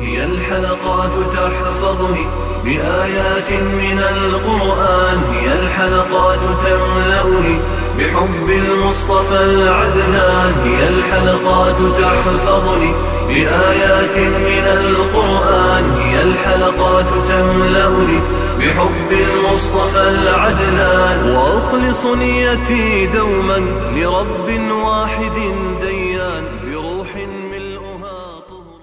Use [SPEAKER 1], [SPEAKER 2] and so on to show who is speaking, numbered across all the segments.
[SPEAKER 1] هي الحلقات تحفظني بآيات من القرآن، هي الحلقات تملأني بحب المصطفى العدنان، هي الحلقات تحفظني بآيات من القرآن، هي الحلقات تملأني بحب المصطفى العدنان، وأخلص نيتي دوما لرب واحد ديان بروح ملؤها طهر.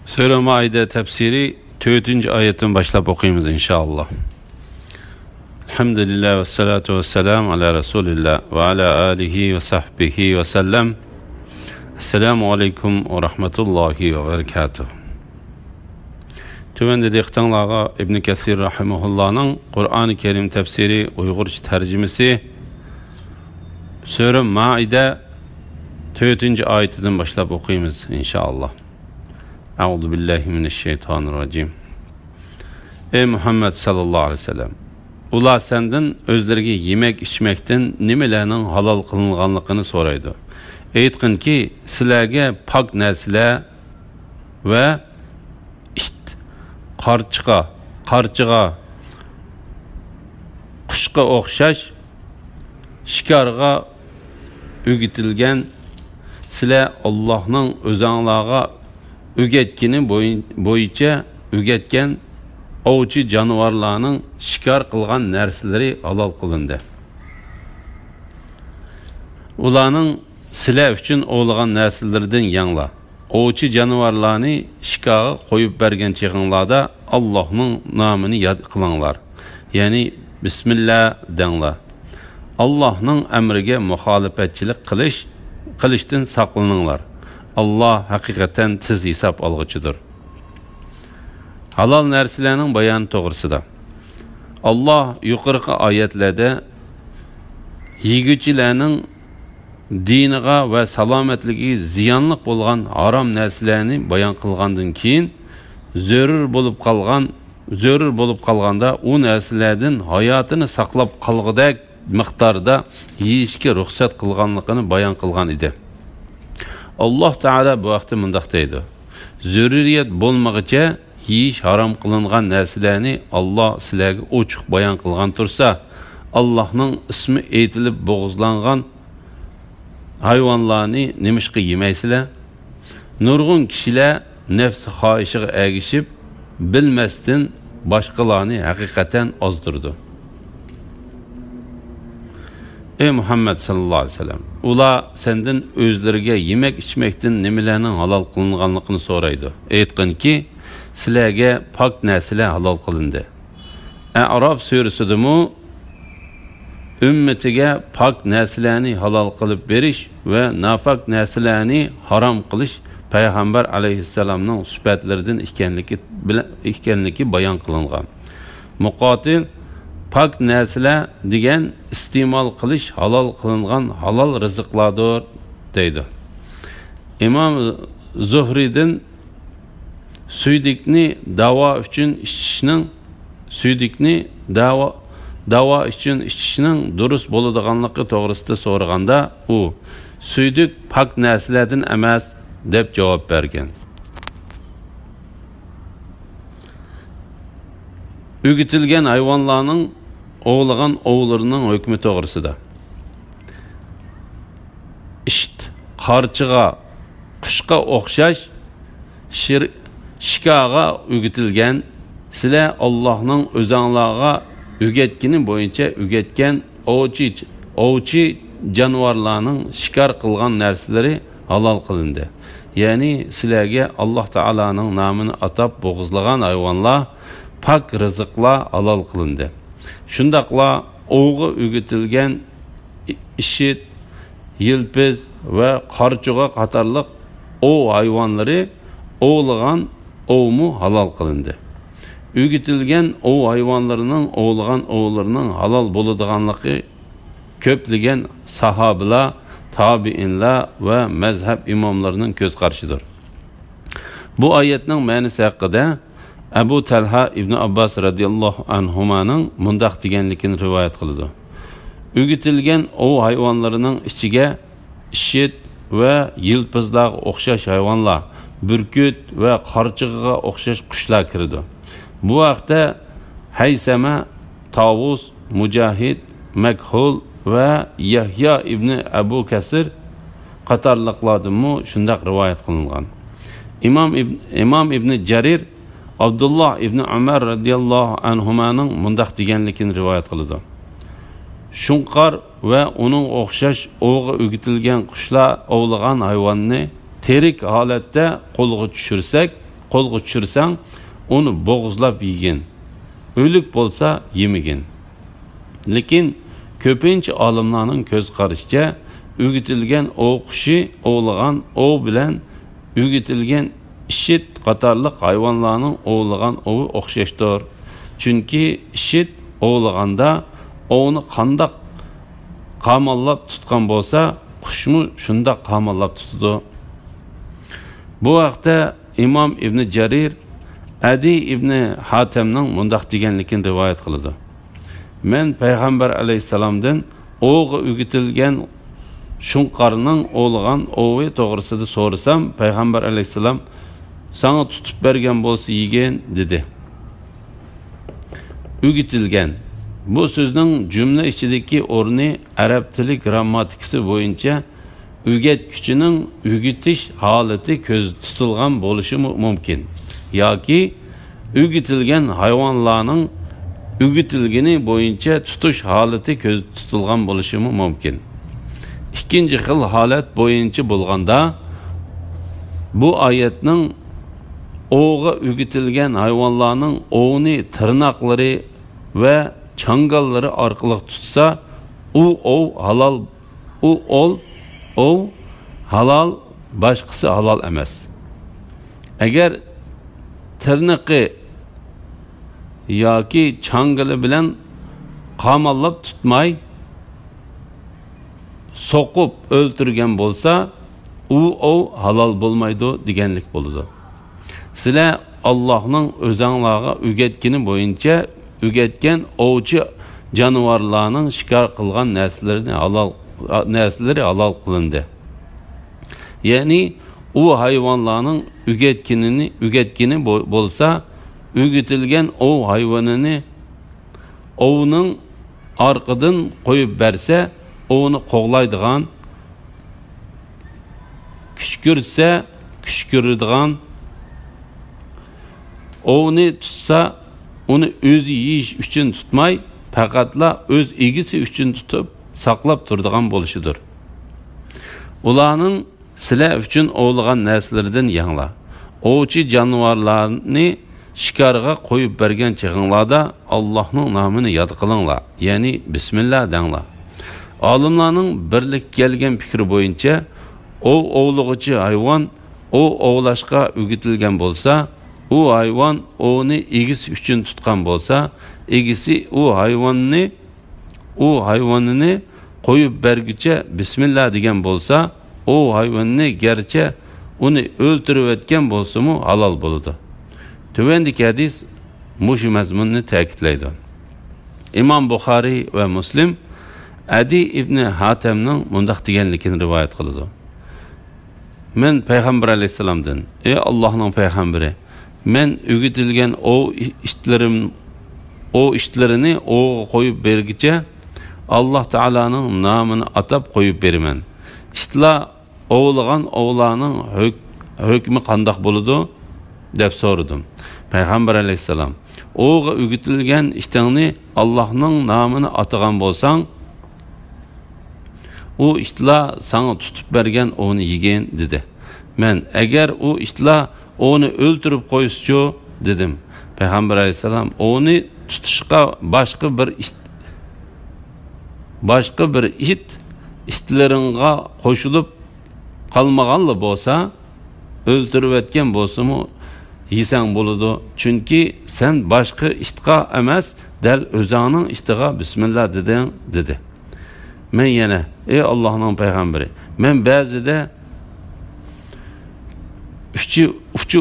[SPEAKER 2] Sure Maide tefsiri 4. ayetten başlayıp okuyayım inşallah. Elhamdülillah ve salatu ve selam ala Resulillah ve ala alihi ve sahbihi ve sellem. Esselamu aleyküm ve rahmetullahi ve berekatuhu. Tümende dehtanlağa İbn Kesir rahimahullah'ın Kur'an-ı Kerim tefsiri Uygurca tercümesi Sure Maide 4. ayetinden başlayıp okuyayız inşallah. Euzu billahi mineşşeytanirracim. Ey Muhammed sallallahu aleyhi ve sellem, ular senden özlerine yemek içmekten nimelerinin halal kılınganlıkını soraydı. Aytqin ki, sizlarga pak narsalar ve qarchiga, qushga o'xshash shikarga o'gitilgan sizlar Allohning o'zinglarga o'gatgani bo'yicha o'gatgan ovchi jonivorlarning shikar qilgan narsalari halol qilindi. Ularning sizlar uchun o'g'ilgan narsalardan yanglar. Ovchi jonivorlarni shikoga qo'yib bergan cheg'inglarda Allohning nomini yod qilinglar. Ya'ni bismillah denglar. Allohning amriga muxolifatchilik qilishdan saqlaninglar. Allah haqiqatan tiz hisob olg'uchidir. Halal narsalarning bayoni to'g'risida Allah yuqorqi oyatlarda yiguvchilarning diniga va salomatligiga ziyonli bo'lgan harom narsalarni bayon qilgandan keyin zarur bo'lib qolganda u narsalardan hayotini saqlab qolg'idek miqdorda yeyishga ruxsat qilganligini bayon qilgan edi. Allah Teala bu vaqtda mundaq deydi: "Zururiyat bo'lmaguncha yeyish harom qilingan narsalarni Allah sizlarga ochiq bayon qilgan tursa, Allohning ismi aytilib bo'g'izlangan hayvanlarni nimishqa yemaysizlar? Nurg'un kishilar nafsi xohishiga ergishib, bilmasdan boshqalarni haqiqatan ozdirdi." Ey Muhammed sallallahu aleyhi ve sellem, ular senden özleriga yemek içmekten nimelerinin halal kılınganlıkını soraydı. Aytqin ki, sizlarga pak narsalar halal qilindi. A'rof suresida ümmetiga pak narsalarni halal qilib berish va nafaq narsalarni harom qilish payg'ambar alayhissalomning sifatlaridan ekanligi bayon qilingan. Muqotil pak narsalar degan iste'mol qilish halol qilingan halol rizqlardir deydi. İmam Zuhriydan suydikni davo uchun ichishning durust bo'ladiganligi to'g'risida so'raganda u suydik pak narsalardan emas deb javob bergan. O'gitilgan hayvonlarning o'g'ilgan ovlarining hukmi to'g'risida qarchiga, qushga o'xshash shikoga o'gitilgan sizlar Allohning o'zinglarga o'gatgani bo'yicha o'gatgan ovchi jonivorlarning shikar qilgan narsalari halol qilindi. Ya'ni sizlarga Alloh taolaning nomini atab bo'g'izlagan hayvonlar pak rizqlar halol qilindi. Shundaqla o'g'i o'gitilgan ishit, yilpiz va qarchiga qatorliq ov hayvonlari o'g'ilgan ovmu halol qilindi. O'gitilgan ov hayvonlarining o'g'ilgan ovlarining halol bo'ladiganligi ko'pligan sahobalar, tabiinlar va mazhab imomlarining ko'z qarishidir. Bu oyatning ma'nosi haqida Abu Talha ibn Abbas radhiyallohu anhumaning mundaq deganligini rivoyat qildi. O'gitilgan ov hayvonlarining ichiga ishit, va yilpizlarga o'xshash hayvonlar, burkut va qarchig'iga o'xshash qushlar kirdi. Bu vaqtda Haysama, Tavus, Mujahid, Makhul va Yahya ibn Abu Kasir qatorliqlardanmi shunday rivoyat qilingan. İmam ibn Jarir Abdullah ibn Umar radhiyallohu anhumaning mundaq deganligini rivoyat qiladi. Shunqar va uning o'xshash o'g'i o'gitilgan qushlar ovlagan hayvonni terik holatda qo'lga tushirsang, uni bo'g'izlab yegin. O'lik bo'lsa yemigin. Lekin ko'pincha olimlarning ko'z qarashicha o'gitilgan o'q qushi ovlagan o'q bilan o'gitilgan ishit qatorliq hayvonlarning ovlagan o'vi o'xshashdir. Chunki ishit ovlaganda ovni qandoq qamallab tutgan bo'lsa, qushmi shundoq qamallab tutadi. Bu vaqtda İmam ibn Jarir Adi ibn Hatemning mundaq deganligini rivoyat qiladi. Men payg'ambar alayhisalomdan o'g'i o'gitilgan shunqarning o'lgan o'vi to'g'risida so'rasam, payg'ambar alayhisalom sana tutib bergan bo'lsa yegin dedi. O'gitilgan bu so'zning jumla ichidagi o'rni arab tili grammatikasi bo'yicha o'gatkichining o'gitish holati ko'z tutilgan bo'lishi mumkin yoki o'gitilgan hayvonlarning o'gitilgani bo'yicha tutish holati ko'z tutilgan bo'lishi mumkin. İkinci xil holat bo'yicha bo'lganda bu oyatning o'g'i o'gitilgan hayvonlarning o'vni tirnoqlari va changallari orqali tutsa, u ov halol, boshqasi halol emas. Agar tirnoqi yoki changali bilan qamallab tutmay so'qib o'ltirgan bo'lsa, u ov halol bo'lmaydi deganlik bo'ladi. Sizlar Allohning o'zinglarga o'gatgani bo'yicha o'gatgan ovchi jonivorlarning shikor qilgan narsalari halol qilindi. Ya'ni u hayvonlarning o'gatgani bo'lsa, o'gitilgan ov hayvonini ovning orqadan qo'yib bersa, ovni qo'g'laydigan, kushkuradigan, ovni tutsa, uni o'zi yeyish uchun tutmay, faqatla o'z egisi uchun tutib saqlab turadigan bo'lishidir. Ularning sizlar uchun ovlagan narsalardan yanglar. Ovchi jonivorlarni shikarga qo'yib bergan chig'inglarda Allohning nomini yod qilinglar, ya'ni bismillah denglar. Olimlarning birlik kelgan fikri bo'yicha ovlug'uchi hayvon ovlashga o'gitilgan bo'lsa, u hayvon ovni egisi uchun tutgan bo'lsa, egisi u hayvonini qo'yib bergicha bismillah degan bo'lsa, o hayvonni garchi uni o'ltirib o'tgan bo'lsa-mu halol bo'ladi. Tövendeki hadis mushu mazmunni ta'kidlaydi. İmam Buxoriy va Muslim Adi ibn Hatemning mundaq deganligini rivoyat qiladi. Men payg'ambar alayhisalomdan: "Ey Allohning payg'ambari, men o'gitilgan ishtlarini o'g'ga qo'yib bergicha Alloh taolaning nomini atab qo'yib beraman. Ishtlar ovlagan ovlarning hukmi qandoq bo'ladi?" deb so'radim. Payg'ambar alayhisalom: "O'g'i o'gitilgan ishtingni Allohning nomini atagan bo'lsang, u ishtlar sana tutib bergan ovni yegin" dedi. Men: "Agar u ishtlar ovni o'ltirib qo'ysa-chu" dedim. Payg'ambar alayhisalom: "Ovni tutishga boshqa bir ishtlaringga qo'shilib qolmaganli bo'lsa, o'ltirib o'tgan bo'lsa-mu yesang bo'ladi. Chunki sen boshqa ishtga emas, dal o'zingning ishtiga bismillah deding" dedi. Men yana: "Ey Allohning payg'ambari, men ba'zida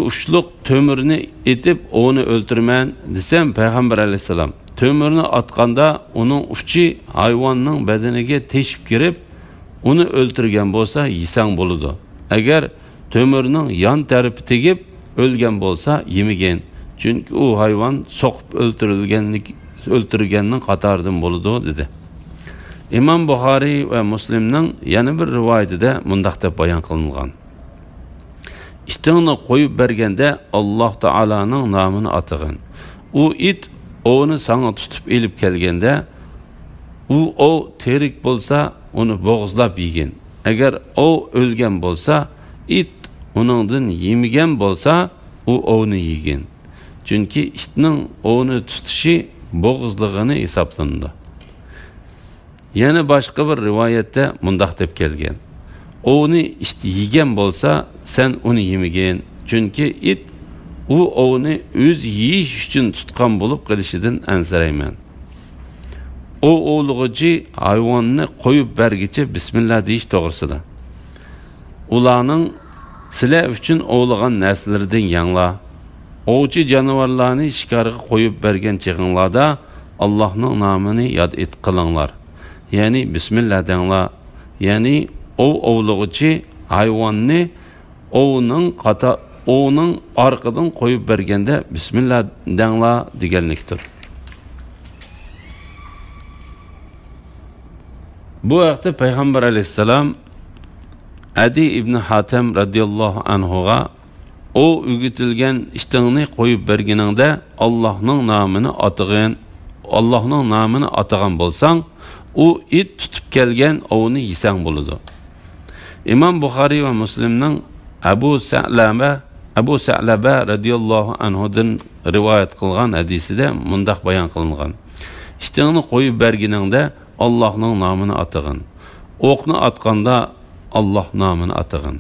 [SPEAKER 2] uçluq tömürni etib onu o'ltirman" desam, payg'ambar alayhisalom: "Tömürni atganda uning uchi hayvonning badaniga teshib kirib, uni o'ltirgan bo'lsa yesang bo'ladi. Agar to'mirning yon tarafi tegib o'lgan bo'lsa yemagin. Chunki u hayvon so'qib o'ltirganning qatoridan bo'ladi dedi. İmam Buxoriy va Muslimning yana bir rivoyatida mundaq deb bayon qilingan. İştingni qo'yib berganda Alloh taolaning nomini atig'in. U it ovni sana tutib elib kelganda u ov terik bo'lsa uni bo'g'izlab yegin. Agar ov o'lgan bo'lsa it uningdan yemagan bo'lsa u ovni yegin. Chunki itning ovni tutishi bo'g'izligini hisoblandi. Yana boshqa bir rivoyatda mundaq deb kelgan. Ovni yegan bo'lsa sen uni yemagin. Chunki it u ovni o'z yeyish uchun tutgan bo'lib qilishidan ansirayman. O ovlug'uchi hayvonni qo'yib bergichi bismillah deyish to'g'risida. Ularning sizlar uchun ovlagan narsalardan yangla. Ovchi jonivorlarni shikarga qo'yib bergan chig'inglarda Allohning nomini yod qilinglar. Ya'ni bismillah denglar. Ya'ni ovlug'uchi hayvonni ovning orqadan qo'yib berganda bismillah denglar deganlikdir. Bu vaqtda Payg'ambar alayhisalom Adi ibn Hatim radhiyallohu anhuga o ügütilgen iştingni qo'yib berganingda Allohning nomini atig'in. Allohning nomini atagan bo'lsang, u it tutib kelgan ovni yesang bo'ladi. İmam Buxoriy va Muslimning Abu Sa'laba radhiyallohu anhudan rivoyat qilgan hadisida mundaq bayon qilingan. İştingni qo'yib berganingda Allohning nomini atig'in. O'qni atganda Alloh nomini atig'in.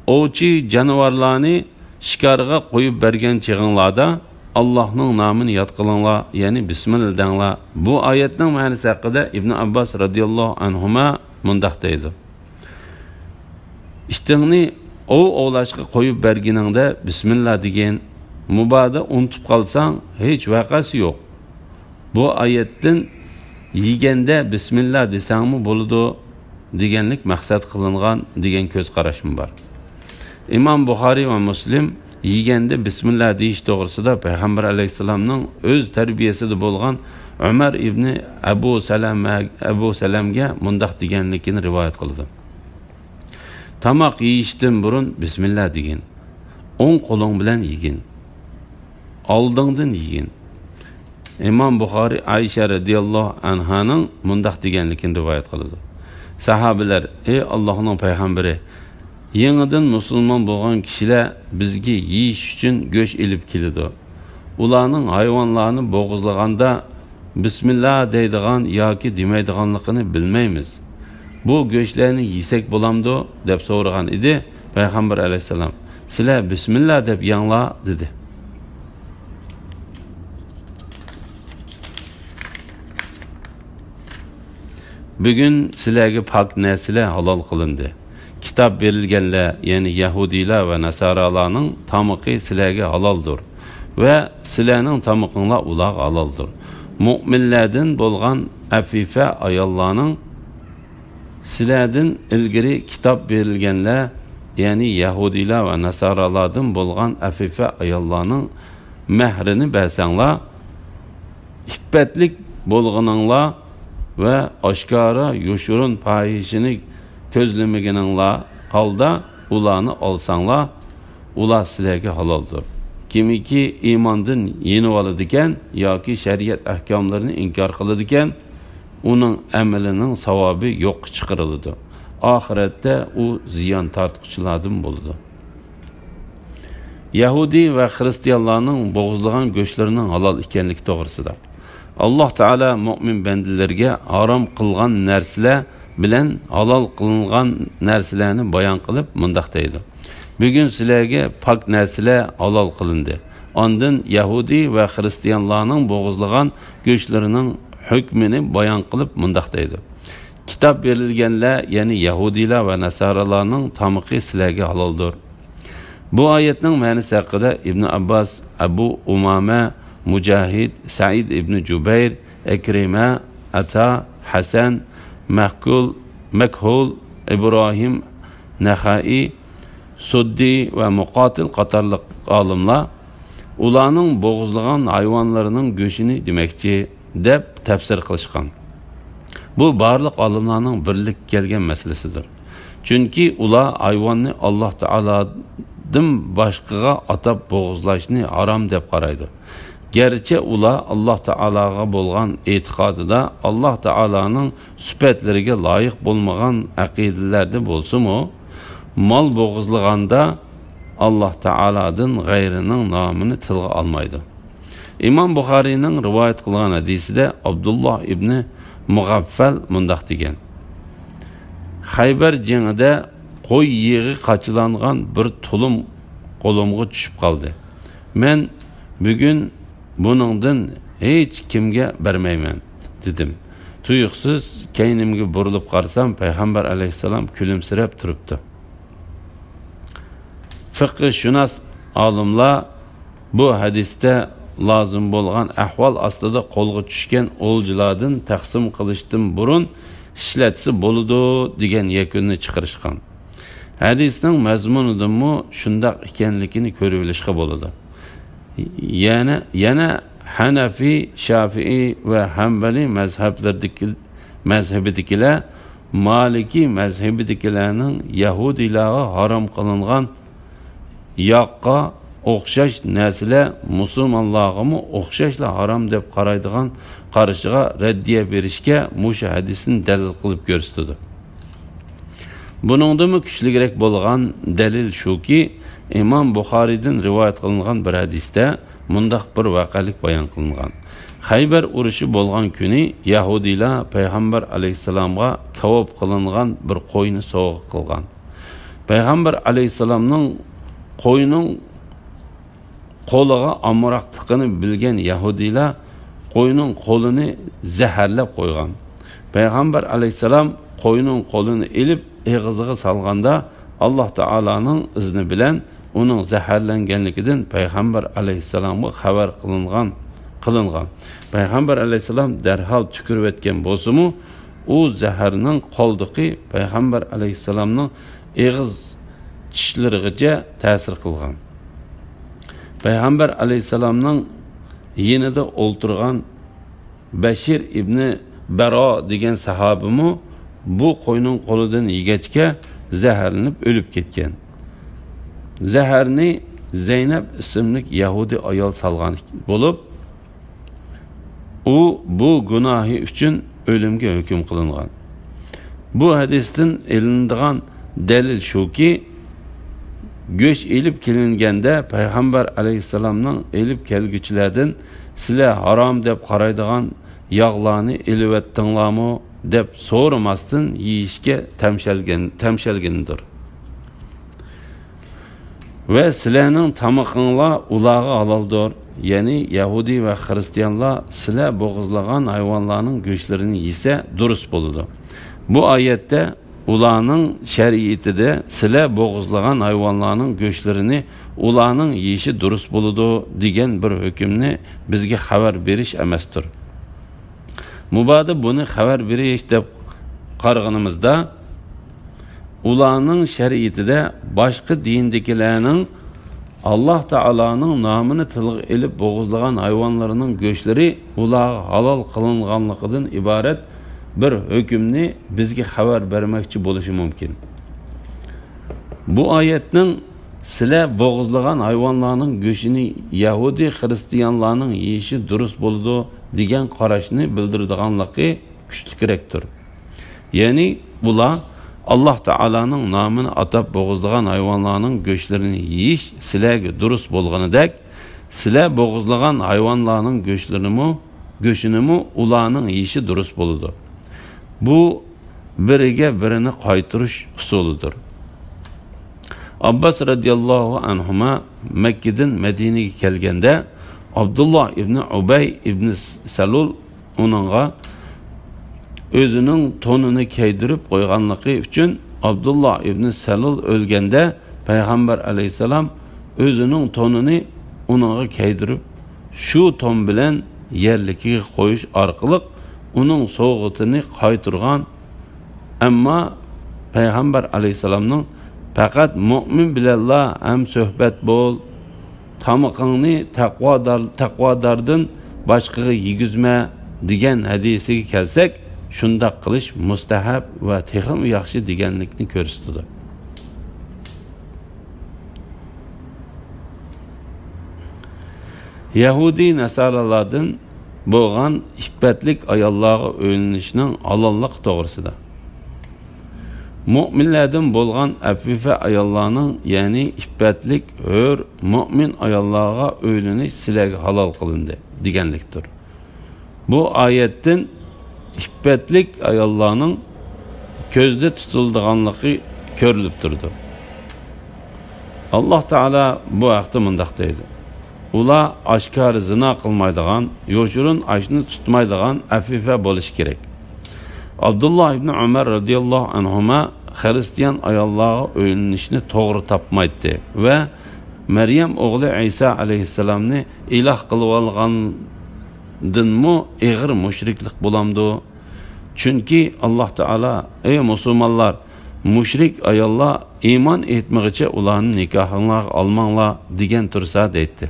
[SPEAKER 2] Ovchi jonivorlarni shikarga qo'yib bergan chig'inglarda Allohning nomini yod qilinglar, ya'ni bismillah denglar. Bu oyatning ma'nosi haqida Ibn Abbas radhiyallohu anhuma mundaq deydi. İştingni ovlashga qo'yib berganingda bismillah degan, mubodo unutib qolsang hech vaqasi yo'q. Bu oyatdan yeganda bismillah desangmi bo'ladi deganlik maqsad qilingan degan ko'z qarashim bor. İmam Buxoriy va Muslim yeganda bismillah deyish to'g'risida Payg'ambar alayhisalomning o'z tarbiyasida bo'lgan Umar ibn Abu Salamga mundaq deganligini rivoyat qildi. Tamoq yeyishdan burun bismillah degin. O'ng qo'ling bilan yegin. Oldingdan yegin. İmam Buxoriy Aisha radhiyallohu anhaning mundaq deganligini rivoyat qildi. Sahabeler, ey Allohning payg'ambari, yangidan musulmon bo'lgan kishilar bizga yeyish uchun go'sht elib keladi. Ularning hayvonlarni bo'g'izlaganda bismillah deydigan yoki demaydiganligini bilmaymiz. Bu go'shtlarni yesak bo'lamdi deb so'ragan edi. Payg'ambar alayhisalom, sizlar bismillah deb yanglar dedi. Bugün sizlarga pok narsalar halol qilindi. Kitob berilganlar, ya'ni Yahudilar va Nasaralarning tamoqi sizlarga haloldir va sizlarning tamoqinglar ularga haloldir. Mu'minlardan bo'lgan afifa ayollarning sizlardan ilgari kitob berilganlar, ya'ni Yahudilar va Nasaralardan bo'lgan afifa ayollarning mahrini bersanglar, iffetlik bo'lganinglar ve aşkara yoşurun payişini közlemegeninglar halda ularni olsanglar, ular sizlarga haloldir. Kimiki imandan yenib oladigan yoki shariat ahkomlarini inkor qiladigan, uning amalining savobi yo'q chiqariladi. Oxiratda u ziyon tortquchilardan bo'ladi. Yahudi va Hristiyanlarning bo'g'izlagan go'shtlarining halol ekanligi to'g'risida Allah Teala mu'min bendilerge haram kılgan narsalar bilen halal kılıngan narsalarni bayan kılıp mundaq deydi. Bugün sizlarga pak narsalar halal kılındı. Ondan Yahudi ve Hristiyanlarning bo'g'izlagan go'shtlarining hükmini bayan kılıp mundaq deydi. Kitap verilgenler, yani Yahudiler ve Nasaralarning tamoqi sizlarga halaldir. Bu oyatning ma'nosi haqida Ibn Abbos, Abu Umama, Mujahid, Said ibn Jubayr, Ikrima, Ata, Hasan, Makhul, İbrahim, Naxai, Suddi va Muqatil qatorliq olimlar ularning bo'g'izlagan hayvonlarining go'shini demakchi deb tafsir qilishgan. Bu barliq olimlarning birlik kelgan masalasidir. Chunki ular hayvonni Alloh taolodan boshqaga atab bo'g'izlashni harom deb qaraydi. Gerçi ular Alloh taologa bo'lgan e'tiqodida Alloh taoloning sifatlariga loyiq bo'lmagan aqidalarda bo'lsa-mu, mol bo'g'izlaganda Alloh taolodan g'ayrining nomini tilga olmaydi. Imom Buxoriyning rivoyat qilgan hadisida Abdulloh ibn Mug'affal mundaq degan: Xaybar jangida qo'y yig'i qachilangan bir tulum qo'limga tushib qoldi. Men bugun buningdan hech kimga bermayman dedim. Tuyuqsiz keynimga burilib qarsam payg'ambar alayhisalom kulimsirab turibdi. Fiqh shunos olimlar bu hadisda lozim bo'lgan ahvol ostida qo'lga tushgan o'ljilardan taqsim qilishdan burun ishlatsa bo'ladi degan yakunni chiqarishgan. Hadisning mazmunidanmi shundoq ekanligini ko'rib olishga bo'ladi. Yana Hanafi, Shafi'i va Hanbali mazhabidagilar Maliki mazhabidagilarning Yahudilarga harom qilingan yoqqa o'xshash narsalar musulmonlarga o'xshashlar harom deb qaraydigan qarashiga raddiya berishga mush hadisni dalil qilib ko'rsatdi. Buningdan kuchliroq bo'lgan dalil shuki, Imom Buxoriydan rivoyat qilingan bir hadisda mundaq bir voqelik bayon qilingan. Xaybar urushi bo'lgan kuni Yahudilar payg'ambar alayhisalomga kavob qilingan bir qo'yni sovg'a qilgan. Payg'ambar alayhisalomning qo'yning qo'liga amroqligini bilgan Yahudilar qo'yning qo'lini zaharlab qo'ygan. Payg'ambar alayhisalom qo'yning qo'lini ilib eg'iziga solganda Alloh taolaning izni bilan uning zaharlanganligidan payg'ambar alayhisalomga xabar qilingan. Payg'ambar alayhisalom darhol tukirib o'tgan bo'lsa-mu, u zaharning qoldiqi payg'ambar alayhisalomning eg'iz tishlariga ta'sir qilgan. Payg'ambar alayhisalomning yonida o'ltirgan Bashir ibn Baro degan sahobimi bu qo'yning qo'lidan yegachga zaharlanib o'lib ketgan. Zaharni Zeynab ismli Yahudi ayol salgan bo'lib, u bu gunohi uchun o'limga hukm qilingan. Bu hadisdan ilinadigan dalil shuki, go'sh elib kelinganda payg'ambar alayhisalomning elib kelguchilardan sizlar harom deb qaraydigan yog'larni elib etdinglarmi deb so'ramasdan yeyishga tamshalgandir. Ve sizlarning tamoqinglar ularga haloldir. Ya'ni Yahudi va Hristiyanlar sizlar bo'g'izlagan hayvonlarning go'shtlarini yesa durust bo'ladi. Bu oyatda ularning shariatida sizlar bo'g'izlagan hayvonlarning go'shtlarini ularning yeyishi durust bo'ladi degan bir hukmni bizga xabar berish emasdir. Mubada buni xabar berish deb qarag'animizda ularning shariatida boshqa dindagilarning Alloh taolaning nomini tilga elib bo'g'izlagan hayvonlarining go'shtlari ularga halol qilinganligidan iborat bir hukmni bizga xabar bermoqchi bo'lishi mumkin. Bu oyatning sizlar bo'g'izlagan hayvonlarning go'shini Yahudi Hristiyanlarning yeyishi durust bo'ladi degan qarashni bildiradiganligi kuchliroqdir. Ya'ni ular Alloh taolaning nomini atab bo'g'izlagan hayvonlarning go'shtlarini yeyish sizlarga durust bo'lganidek, sizlar bo'g'izlagan hayvonlarning go'shtini ularning yeyishi durust bo'ladi. Bu biriga birini qaytirish usulidir. Abbas radhiyallohu anhuma Makkadan Madinaga kelganda Abdullah ibn Ubay ibn Salul uningga o'zining tonini kaydirib qo'yganligi uchun Abdullah ibn Salul o'lganda payg'ambar alayhisalom o'zining tonini unaga kaydirib, shu ton bilan yerligiga qo'yish orqali uning so'g'itini qaytirgan. Ammo payg'ambar alayhisalomning faqat mu'min bilanla ham suhbat bo'l, tamoqingni taqvodordan boshqaga yegizma degan hadisiga kelsak, shundoq qilish mustahab va texim yaxshi deganlikni ko'rsatadi. Yahudi nasaralardan bo'lgan iffatlik ayollarga o'yinishning halollik to'g'risida. Mu'minlardan bo'lgan afifa ayollarning, ya'ni iffatlik hur mu'min ayollarga o'yinish sizlarga halol qilindi deganlikdir. Bu oyatdan iffatlik ayollarning ko'zda tutilganligi ko'rilib turdi. Alloh taolo bu haqda mundaq deydi: ular oshkor zina qilmaydigan, yo'shirin ashni tutmaydigan afifa bo'lish kerak. Abdullah ibn Umar radhiyallohu anhuma Hristiyan ayollarga o'yinishni to'g'ri topmaydi va Maryam o'g'li Isa alayhissalomni iloh qilib olgandinmi ig'ir mushriklik bo'lamdi. Chunki Alloh taolo: ey musulmonlar, mushrik ayollar iymon etmag'icha ularni nikohinglarga olmanglar degan tursa deydi.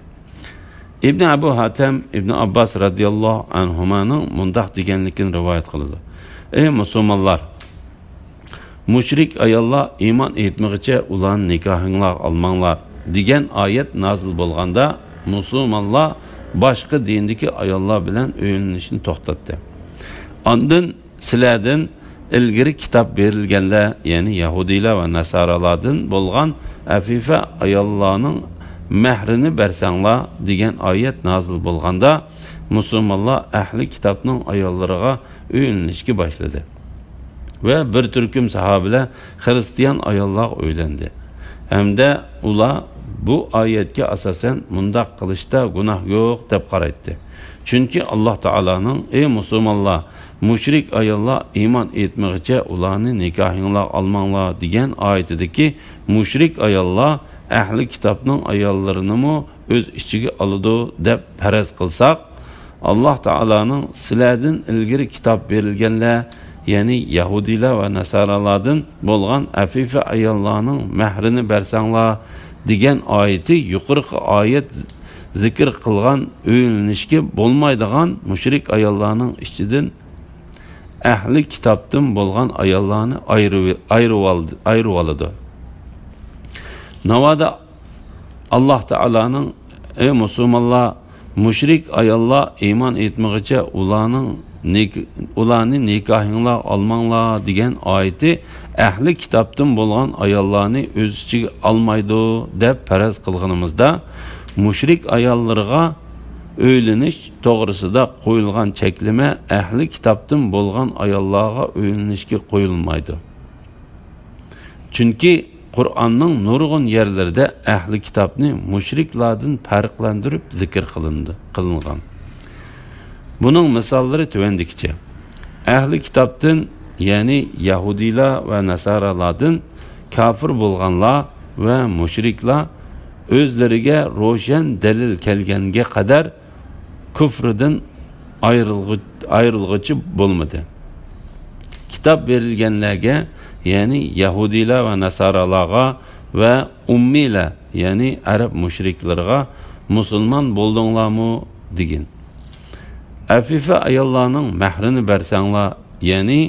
[SPEAKER 2] İbn Abu Hatem İbn Abbas radhiyallohu anhumaning mundaq deganligini rivoyat qiladi: ey musulmonlar, mushrik ayollar iymon etmag'icha ularni nikohinglarga olmanglar degan oyat nozil bo'lganda musulmonlar boshqa dindagi ayollar bilan o'yinishni to'xtatdi. Ondan sizlardan ilgari kitob berilganlar, ya'ni yahudiylar va nasaralardan bo'lgan afifa ayollarning mahrini bersanglar degan oyat nozil bo'lganda musulmonlar ahli kitobning ayollariga o'yinishga boshladi va bir turkum sahobalar Hristiyan ayollar o'ylandi. Hamda ular bu oyatga asosan mundaq qilishda gunoh yo'q deb qaraydi. Chunki Alloh taolaning: ey musulmonlar, mushrik ayollar iymon etmag'icha ularni nikohinglarga olmanglar degan oyatidagi mushrik ayollar ahli kitobning ayollarini o'z ichiga oladi deb faraz qilsak, Alloh taolaning sizlardan ilgari kitob berilganlar, ya'ni yahudiylar va nasaralardan bo'lgan afifa ayollarning mahrini bersanglar degan oyati yuqorqi oyat zikr qilgan o'yinishga bo'lmaydigan mushrik ayollarning ichidan ahli kitobdan bo'lgan ayollarni ayirib oladi. Navada Alloh taolaning: ey musulmonlar, mushrik ayollar iymon etmag'icha ularni nikohinglar olmanglar degan oyati ahli kitobdan bo'lgan ayollarni o'z ichiga olmaydi deb faraz qilganimizda, mushrik ayollarga o'ylanish to'g'risida qo'yilgan cheklama ahli kitobdan bo'lgan ayollarga o'ylanishga qo'yilmaydi. Chunki Qur'onning nurg'un yerlarida ahli kitobni mushriklardan farqlantirib zikr qilingan. Buning misollari tuvandikicha: ahli kitobdan, ya'ni yahudiylar va nasaralardan kafir bo'lganlar va mushriklar o'zlariga ro'shan dalil kelganga qadar kufridan ayrilg'ichi bo'lmadi. Kitob berilganlarga, ya'ni yahudiylar va nasaralarga va ummiylar, ya'ni arab mushriklarga musulmon bo'ldinglarmi degin. Afifa ayollarning mahrini bersanglar, ya'ni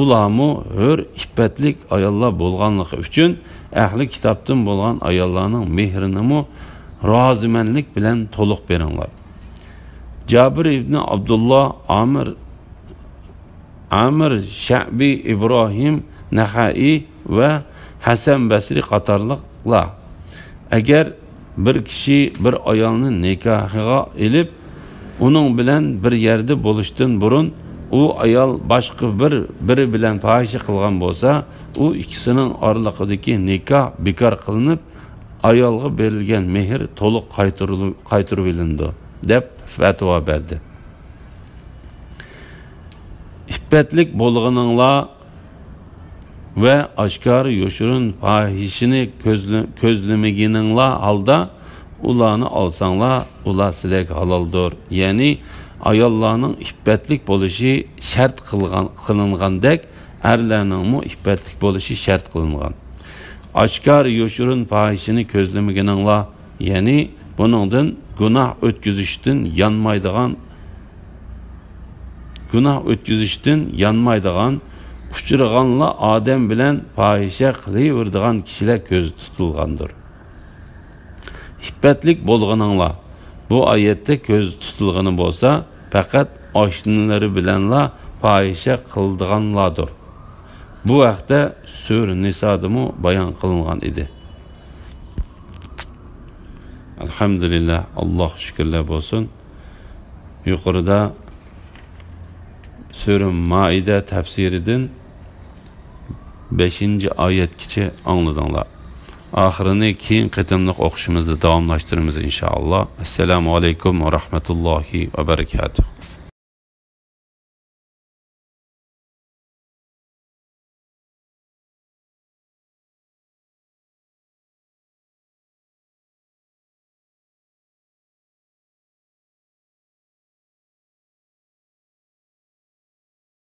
[SPEAKER 2] ularmu hur iffatlik ayollar bo'lganligi uchun ahli kitobdan bo'lgan ayollarning mehrini rozimanlik bilan to'liq beringlar. Jabir ibn Abdullah, Amir Sha'bi, İbrahim Naxai va Hasan Basri qatorliqlar agar bir kishi bir ayolni nikohiga elib uning bilan bir yerda bo'lishdan burun u ayol boshqa biri bilan fohisha qilgan bo'lsa, u ikkisining oralig'idagi nikoh bekor qilinib, ayolga berilgan mehr to'liq qaytirib olindi deb fatvo berdi. İffetlik bo'lganinglar va oshkor yoshirin fohishini ko'zlamagininglar holda ularni olsanglar, ular sizlarga haloldir. Ya'ni ayollarning iffetlik bo'lishi shart qilingandek, erlarning mu iffetlik bo'lishi shart qilingan. Oshkor yo'shurun fahishini ko'zlamaganinglar, ya'ni buningdan gunoh o'tkazishdan yanmaydigan uchirganlar odam bilan fahisha qilaveradigan kishilar ko'z tutilgandir. İffetlik bo'lganinglar, bu oyatda ko'z tutilgani bo'lsa, faqat oshnalari bilanla fahisha qildiganlardir. Bu vaqtda Sura Niso'da bayon qilingan edi. Alhamdulillah, Alloh shukrlar bo'lsin. Yuqorida Sura Maide tafsiridan 5-oyatgacha angladinglar. Axirini keyin qitimliq o'qishimizda davomlashtiramiz inshaalloh. Assalomu alaykum va rahmatullohi va barakatuh.